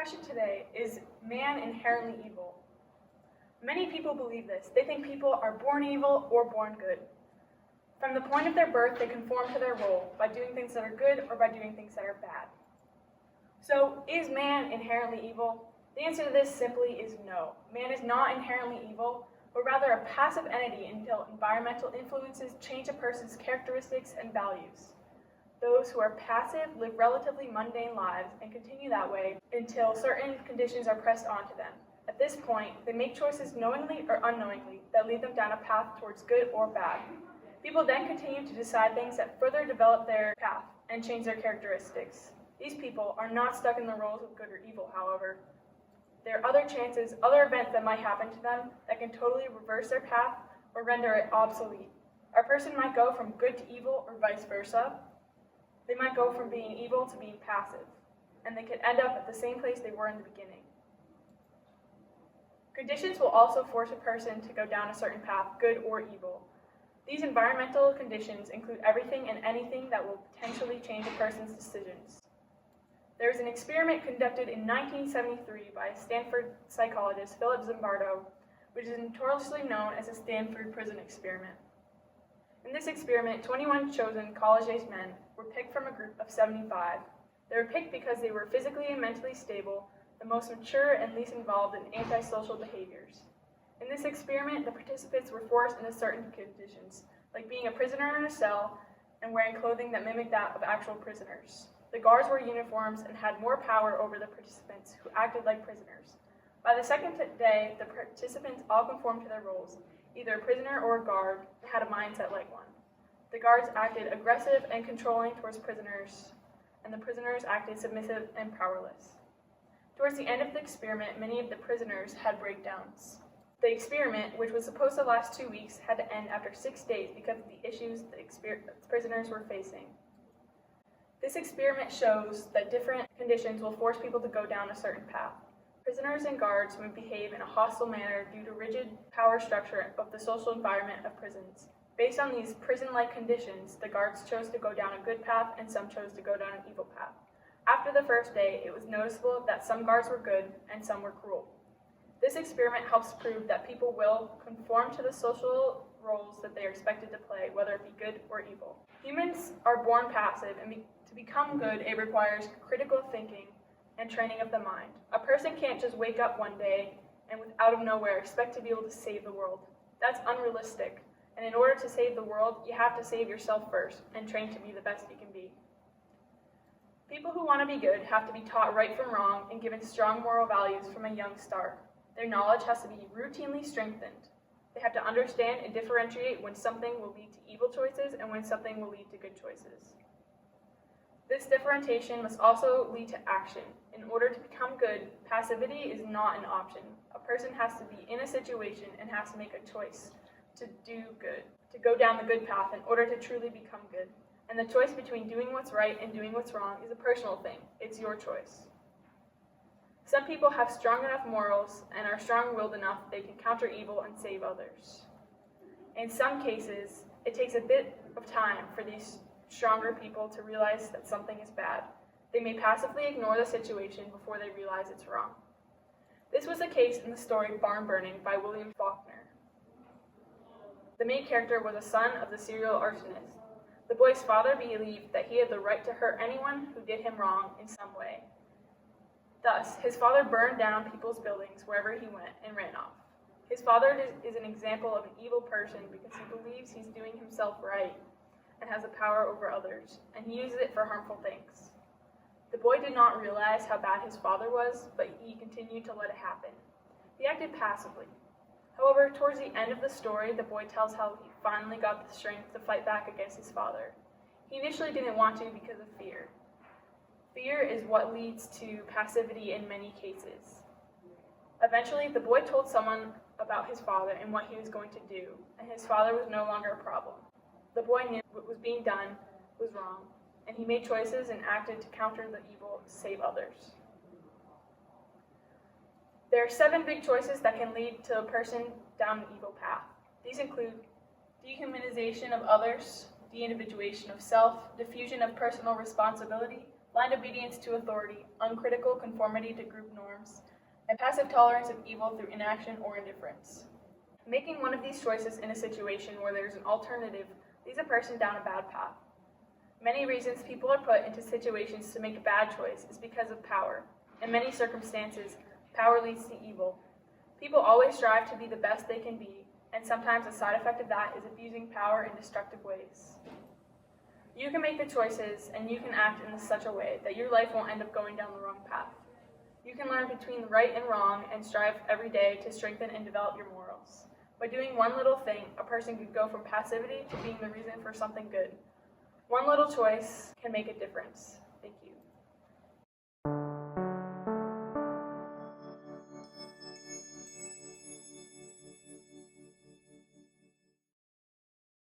question today is man inherently evil? Many people believe this. They think people are born evil or born good. From the point of their birth, they conform to their role by doing things that are good or by doing things that are bad. So, is man inherently evil? The answer to this simply is no. Man is not inherently evil, but rather a passive entity until environmental influences change a person's characteristics and values. Those who are passive live relatively mundane lives and continue that way until certain conditions are pressed onto them. At this point, they make choices knowingly or unknowingly that lead them down a path towards good or bad. People then continue to decide things that further develop their path and change their characteristics. These people are not stuck in the roles of good or evil, however. There are other chances, other events that might happen to them that can totally reverse their path or render it obsolete. A person might go from good to evil or vice versa. They might go from being evil to being passive, and they could end up at the same place they were in the beginning. Conditions will also force a person to go down a certain path, good or evil. These environmental conditions include everything and anything that will potentially change a person's decisions. There was an experiment conducted in 1973 by Stanford psychologist Philip Zimbardo, which is notoriously known as the Stanford Prison Experiment. In this experiment, 21 chosen college-aged men were picked from a group of 75. They were picked because they were physically and mentally stable, the most mature and least involved in antisocial behaviors. In this experiment, the participants were forced into certain conditions, like being a prisoner in a cell and wearing clothing that mimicked that of actual prisoners. The guards wore uniforms and had more power over the participants, who acted like prisoners. By the second day, the participants all conformed to their roles, either a prisoner or a guard, and had a mindset like one. The guards acted aggressive and controlling towards prisoners, and the prisoners acted submissive and powerless. Towards the end of the experiment, many of the prisoners had breakdowns. The experiment, which was supposed to last 2 weeks, had to end after 6 days because of the issues the prisoners were facing. This experiment shows that different conditions will force people to go down a certain path. Prisoners and guards may behave in a hostile manner due to rigid power structure of the social environment of prisons. Based on these prison-like conditions, the guards chose to go down a good path and some chose to go down an evil path. After the first day, it was noticeable that some guards were good and some were cruel. This experiment helps prove that people will conform to the social roles that they are expected to play, whether it be good or evil. Humans are born passive, and to become good, it requires critical thinking and training of the mind. A person can't just wake up one day and out of nowhere expect to be able to save the world. That's unrealistic, and in order to save the world, you have to save yourself first and train to be the best you can be. People who want to be good have to be taught right from wrong and given strong moral values from a young start. Their knowledge has to be routinely strengthened. They have to understand and differentiate when something will lead to evil choices and when something will lead to good choices. This differentiation must also lead to action. In order to become good, passivity is not an option. A person has to be in a situation and has to make a choice to do good, to go down the good path in order to truly become good. And the choice between doing what's right and doing what's wrong is a personal thing. It's your choice. Some people have strong enough morals and are strong-willed enough they can counter evil and save others. In some cases, it takes a bit of time for these stronger people to realize that something is bad. They may passively ignore the situation before they realize it's wrong. This was the case in the story Barn Burning by William Faulkner. The main character was a son of the serial arsonist. The boy's father believed that he had the right to hurt anyone who did him wrong in some way. Thus, his father burned down people's buildings wherever he went and ran off. His father is an example of an evil person because he believes he's doing himself right and has the power over others, and he uses it for harmful things. The boy did not realize how bad his father was, but he continued to let it happen. He acted passively. However, towards the end of the story, the boy tells how he finally got the strength to fight back against his father. He initially didn't want to because of fear. Fear is what leads to passivity in many cases. Eventually, the boy told someone about his father and what he was going to do, and his father was no longer a problem. The boy knew what was being done was wrong, and he made choices and acted to counter the evil to save others. There are 7 big choices that can lead to a person down an evil path. These include dehumanization of others, de-individuation of self, diffusion of personal responsibility, blind obedience to authority, uncritical conformity to group norms, and passive tolerance of evil through inaction or indifference. Making one of these choices in a situation where there is an alternative leads a person down a bad path. Many reasons people are put into situations to make a bad choice is because of power. In many circumstances, power leads to evil. People always strive to be the best they can be, and sometimes a side effect of that is abusing power in destructive ways. You can make the choices, and you can act in such a way that your life won't end up going down the wrong path. You can learn between right and wrong and strive every day to strengthen and develop your morals. By doing one little thing, a person could go from passivity to being the reason for something good. One little choice can make a difference. Thank you.